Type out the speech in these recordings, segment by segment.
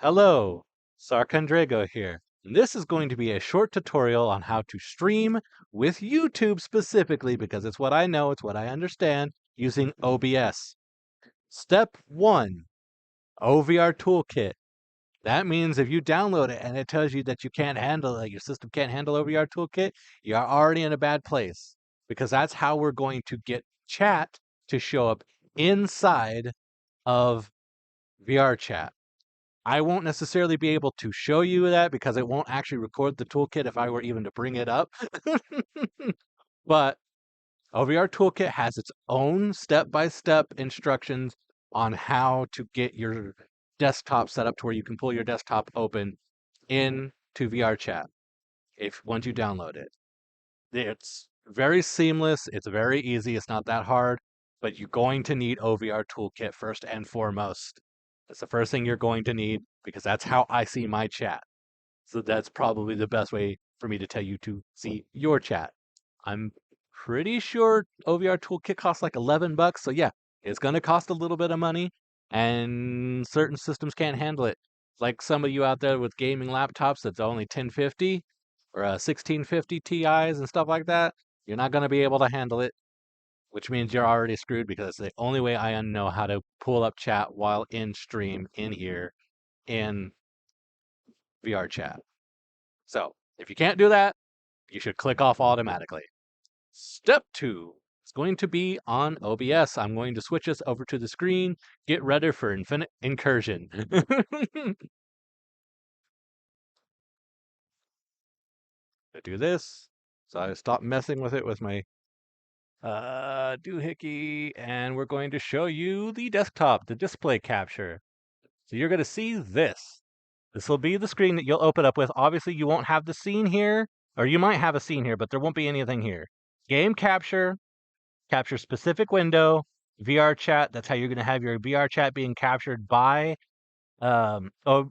Hello, Sarkandrego here. And this is going to be a short tutorial on how to stream with YouTube specifically because it's what I know, it's what I understand, using OBS. Step 1, OVR Toolkit. That means if you download it and it tells you that you can't handle it, your system can't handle OVR Toolkit, you're already in a bad place because that's how we're going to get chat to show up inside of VR chat. I won't necessarily be able to show you that because it won't actually record the toolkit if I were even to bring it up. But OVR Toolkit has its own step-by-step instructions on how to get your desktop set up to where you can pull your desktop open into VR chat if once you download it. It's very seamless, it's very easy, it's not that hard, but you're going to need OVR Toolkit first and foremost. That's the first thing you're going to need because that's how I see my chat. So that's probably the best way for me to tell you to see your chat. I'm pretty sure OVR Toolkit costs like 11 bucks. So yeah, it's going to cost a little bit of money and certain systems can't handle it. Like some of you out there with gaming laptops that's only 1050 or 1650 Ti's and stuff like that, you're not going to be able to handle it, which means you're already screwed because it's the only way I know how to pull up chat while in stream in here in VR chat. So if you can't do that, you should click off automatically. Step 2 is going to be on OBS. I'm going to switch us over to the screen. Get ready for infinite incursion. Do this. So I stop messing with it with my doohickey, and we're going to show you the desktop, the display capture. So you're going to see this. This will be the screen that you'll open up with. Obviously, you won't have the scene here, or you might have a scene here, but there won't be anything here. Game capture, capture specific window, VR chat. That's how you're going to have your VR chat being captured by OBS.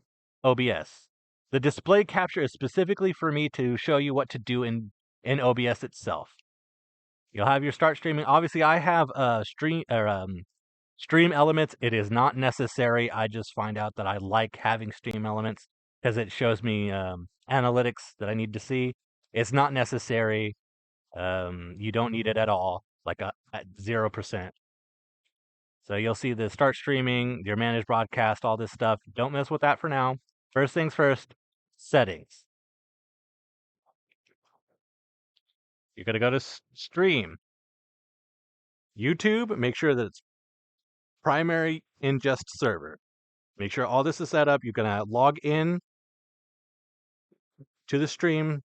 The display capture is specifically for me to show you what to do in OBS itself. You'll have your start streaming. Obviously, I have stream elements. It is not necessary. I just find out that I like having stream elements because it shows me analytics that I need to see. It's not necessary. You don't need it at all, like at 0%. So you'll see the start streaming, your managed broadcast, all this stuff. Don't mess with that for now. First things first, settings. You're going to go to stream. YouTube, make sure that it's primary ingest server. Make sure all this is set up. You're going to log in to the stream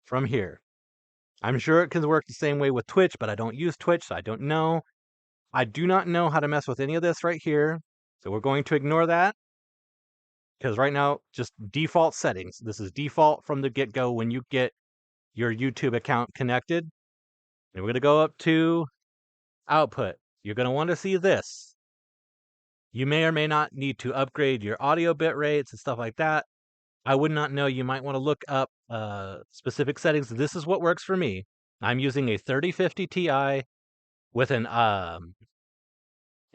from here. I'm sure it can work the same way with Twitch, but I don't use Twitch, so I don't know. I do not know how to mess with any of this right here. So we're going to ignore that because right now, just default settings. This is default from the get-go when you get your YouTube account connected. And we're going to go up to output. You're going to want to see this. You may or may not need to upgrade your audio bit rates and stuff like that. I would not know. You might want to look up specific settings. This is what works for me. I'm using a 3050 Ti with an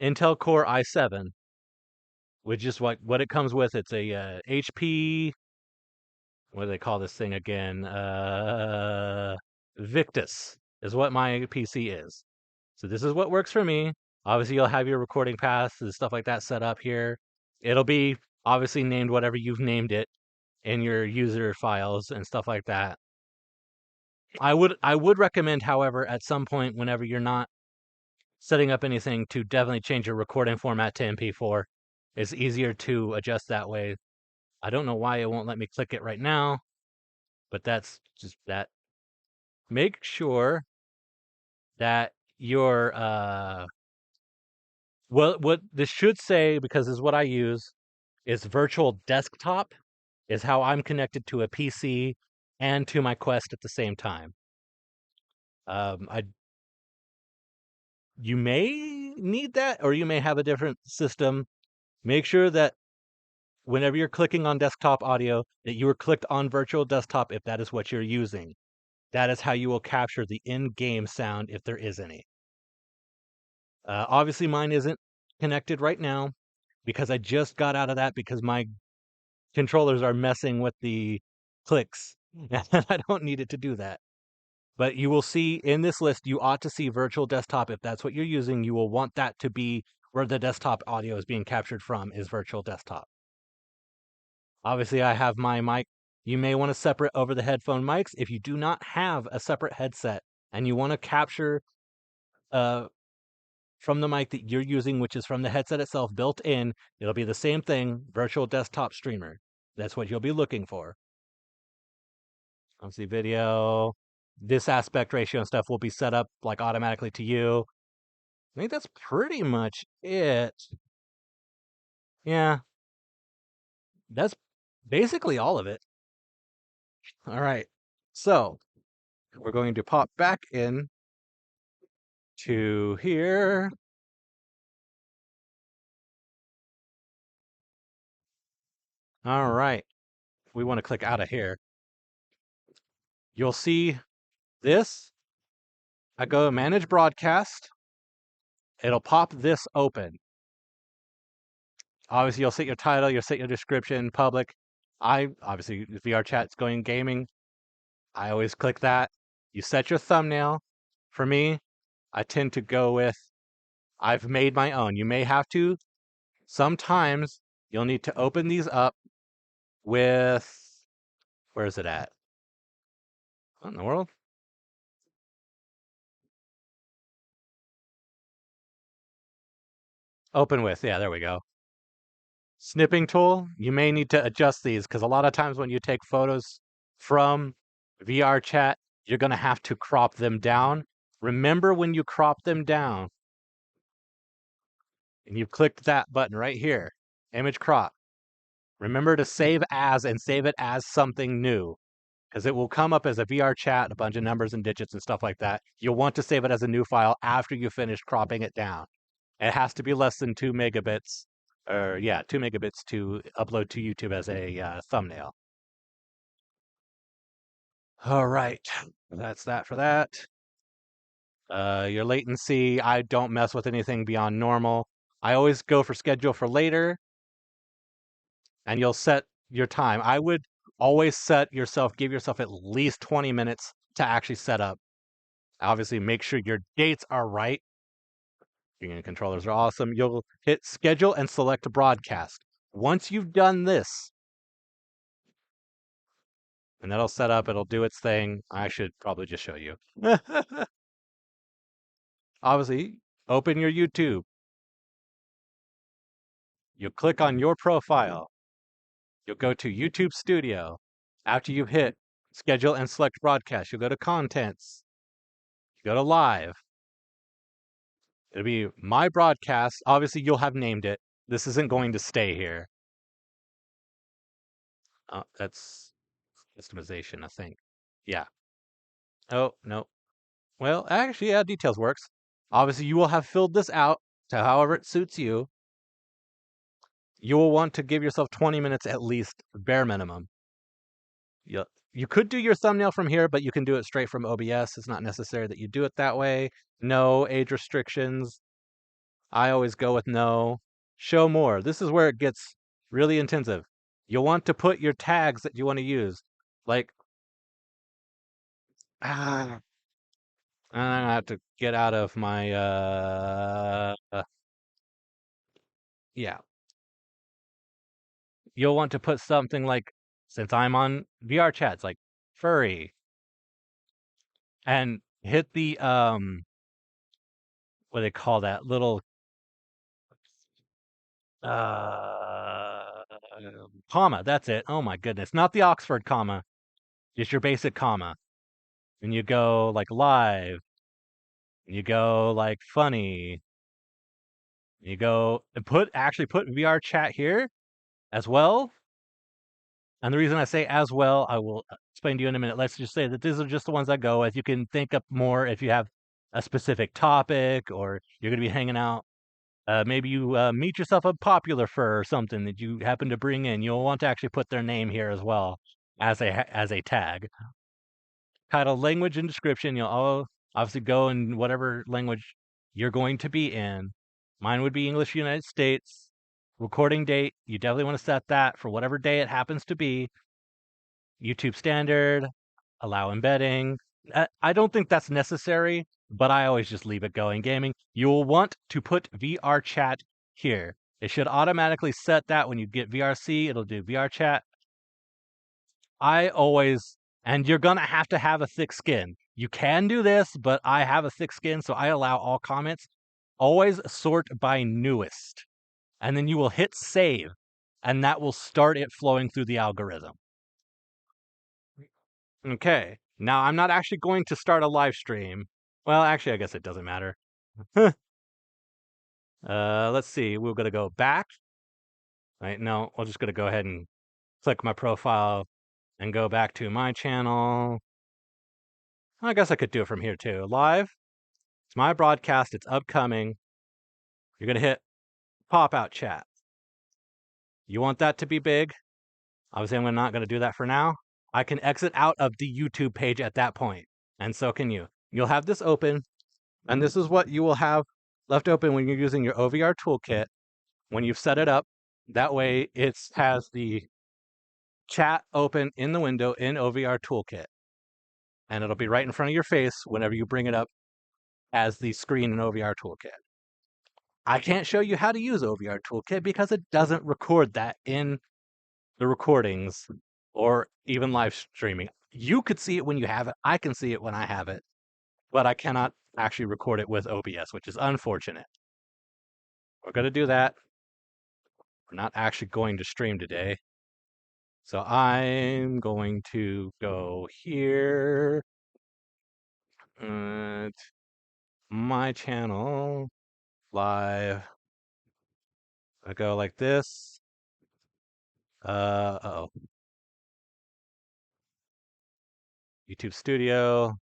Intel Core i7, which is what it comes with. It's a HP. What do they call this thing again? Victus is what my PC is. So this is what works for me. Obviously, you'll have your recording paths and stuff like that set up here. It'll be obviously named whatever you've named it in your user files and stuff like that. I would recommend, however, at some point whenever you're not setting up anything, to definitely change your recording format to MP4. It's easier to adjust that way. I don't know why it won't let me click it right now, but that's just that. Make sure that your what this should say, because this is what I use, is virtual desktop is how I'm connected to a PC and to my Quest at the same time. You may need that, or you may have a different system. Make sure that whenever you're clicking on desktop audio, that you are clicked on virtual desktop if that is what you're using. That is how you will capture the in-game sound if there is any. Obviously, mine isn't connected right now because I just got out of that because my controllers are messing with the clicks. And I don't need it to do that. But you will see in this list, you ought to see virtual desktop. If that's what you're using, you will want that to be where the desktop audio is being captured from, is virtual desktop. Obviously, I have my mic. You may want to separate over the headphone mics. If you do not have a separate headset and you want to capture from the mic that you're using, which is from the headset itself built in, it'll be the same thing, virtual desktop streamer. That's what you'll be looking for. Obviously, video, this aspect ratio and stuff will be set up like automatically to you. I think that's pretty much it. Yeah, that's basically all of it. All right, so we're going to pop back in to here. All right, we want to click out of here. You'll see this. I go manage broadcast. It'll pop this open. Obviously, you'll set your title, you'll set your description, public. Obviously, VR chat's going gaming. I always click that. You set your thumbnail. For me, I tend to go with, I've made my own. You may have to. Sometimes you'll need to open these up with, where is it at? What in the world? Open with, yeah, there we go. Snipping tool, you may need to adjust these because a lot of times when you take photos from VR chat, you're going to have to crop them down. Remember when you crop them down and you clicked that button right here, image crop. Remember to save as and save it as something new because it will come up as a VR chat, a bunch of numbers and digits and stuff like that. You'll want to save it as a new file after you finish cropping it down. It has to be less than 2 megabits, or yeah, 2 megabits to upload to YouTube as a thumbnail. All right, that's that for that. Your latency, I don't mess with anything beyond normal. I always go for schedule for later, and you'll set your time. I would always give yourself at least 20 minutes to actually set up. Obviously, make sure your dates are right. Your controllers are awesome. You'll hit schedule and select broadcast. Once you've done this, and that'll set up, it'll do its thing. I should probably just show you. Obviously, open your YouTube. You'll click on your profile. You'll go to YouTube Studio. After you've hit schedule and select broadcast, you'll go to contents. You go to live. It'll be my broadcast. Obviously, you'll have named it. This isn't going to stay here. That's customization, I think. Yeah. Oh, no. Well, actually, yeah, details works. Obviously, you will have filled this out to however it suits you. You will want to give yourself 20 minutes at least, bare minimum. You could do your thumbnail from here, but you can do it straight from OBS. It's not necessary that you do it that way. No age restrictions. I always go with no. Show more. This is where it gets really intensive. You'll want to put your tags that you want to use. Like, I have to get out of my, yeah. You'll want to put something like, since I'm on VR chats, like furry, and hit the, what do they call that little, uh, comma. That's it. Oh my goodness. Not the Oxford comma, just your basic comma. And you go like live, and you go like funny, you go and actually put VR chat here as well. And the reason I say as well, I will explain to you in a minute. Let's just say that these are just the ones I go with. You can think up more if you have a specific topic or you're going to be hanging out. Maybe you meet yourself a popular fur or something that you happen to bring in. You'll want to actually put their name here as well as a tag. Title, language, and description. You'll all obviously go in whatever language you're going to be in. Mine would be English United States. recording date, you definitely want to set that for whatever day it happens to be. YouTube standard, allow embedding. I don't think that's necessary, but I always just leave it going. Gaming, you'll want to put VR chat here. It should automatically set that when you get VRC, it'll do VR chat. And you're gonna have to have a thick skin. You can do this, but I have a thick skin, so I allow all comments. Always sort by newest, and then you will hit save, and that will start it flowing through the algorithm. Okay, now I'm not actually going to start a live stream. Well, actually, I guess it doesn't matter. Let's see, we're gonna go back. Right, no, we're just gonna go ahead and click my profile and go back to my channel. I guess I could do it from here too. Live, it's my broadcast, it's upcoming. You're gonna hit pop out chat. You want that to be big? Obviously, I'm not gonna do that for now. I can exit out of the YouTube page at that point, and so can you. You'll have this open, and this is what you will have left open when you're using your OVR toolkit. When you've set it up, that way it has the chat open in the window in OVR toolkit, and it'll be right in front of your face whenever you bring it up as the screen in OVR toolkit. I can't show you how to use OVR toolkit because it doesn't record that in the recordings or even live streaming. You could see it when you have it. I can see it when I have it, but I cannot actually record it with OBS, which is unfortunate. We're going to do that. We're not actually going to stream today. So I'm going to go here. My channel, live. I go like this. Uh-oh. YouTube Studio.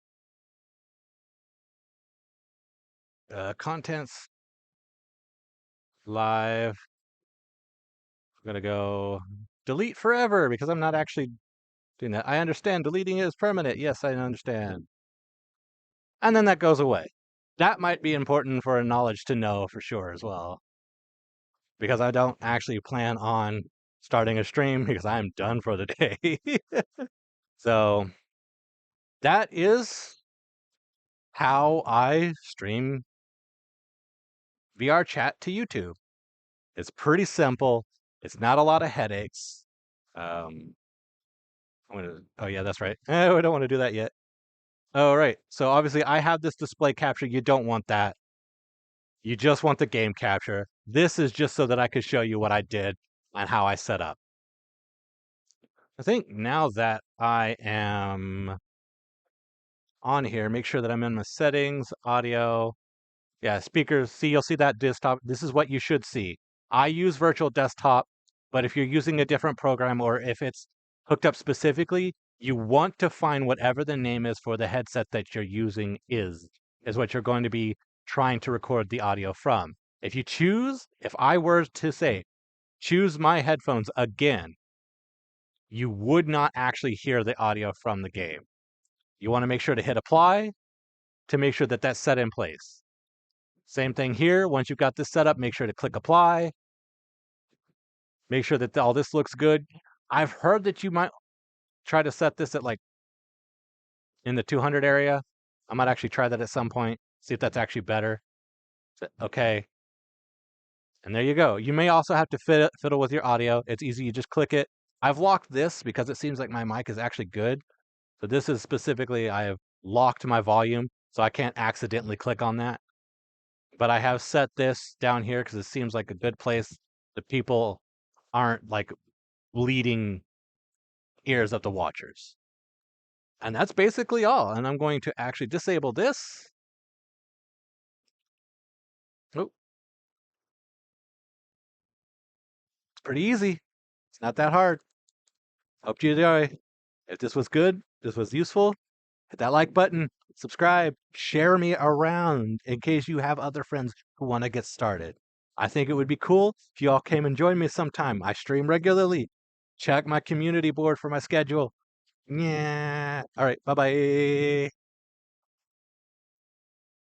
Contents. Live. I'm gonna go delete forever because I'm not actually doing that. I understand deleting is permanent. Yes, I understand. And then that goes away. That might be important for a knowledge to know for sure as well. Because I don't actually plan on starting a stream because I'm done for the day. So that is how I stream VR chat to YouTube. It's pretty simple. It's not a lot of headaches. Oh yeah, that's right. I don't want to do that yet. Oh, right. So obviously I have this display capture. You don't want that. You just want the game capture. This is just so that I could show you what I did and how I set up. I think now that I am on here, make sure that I'm in my settings, audio. Yeah, speakers. See, you'll see that desktop. This is what you should see. I use virtual desktop, but if you're using a different program or if it's hooked up specifically, you want to find whatever the name is for the headset that you're using is what you're going to be trying to record the audio from. If I were to say, choose my headphones again, you would not actually hear the audio from the game. You want to make sure to hit apply to make sure that that's set in place. Same thing here. Once you've got this set up, make sure to click apply. Make sure that all this looks good. I've heard that you might try to set this at like in the 200 area. I might actually try that at some point, see if that's actually better. Okay. And there you go. You may also have to fiddle with your audio. It's easy. You just click it. I've locked this because it seems like my mic is actually good. So this is specifically, I have locked my volume, so I can't accidentally click on that. But I have set this down here because it seems like a good place that people aren't like bleeding ears of the watchers. And that's basically all. And I'm going to actually disable this. Oh, it's pretty easy. It's not that hard. Hope you enjoy. If this was good, this was useful, hit that like button, subscribe, share me around in case you have other friends who want to get started. I think it would be cool if you all came and joined me sometime. I stream regularly. Check my community board for my schedule. Yeah. All right. Bye-bye.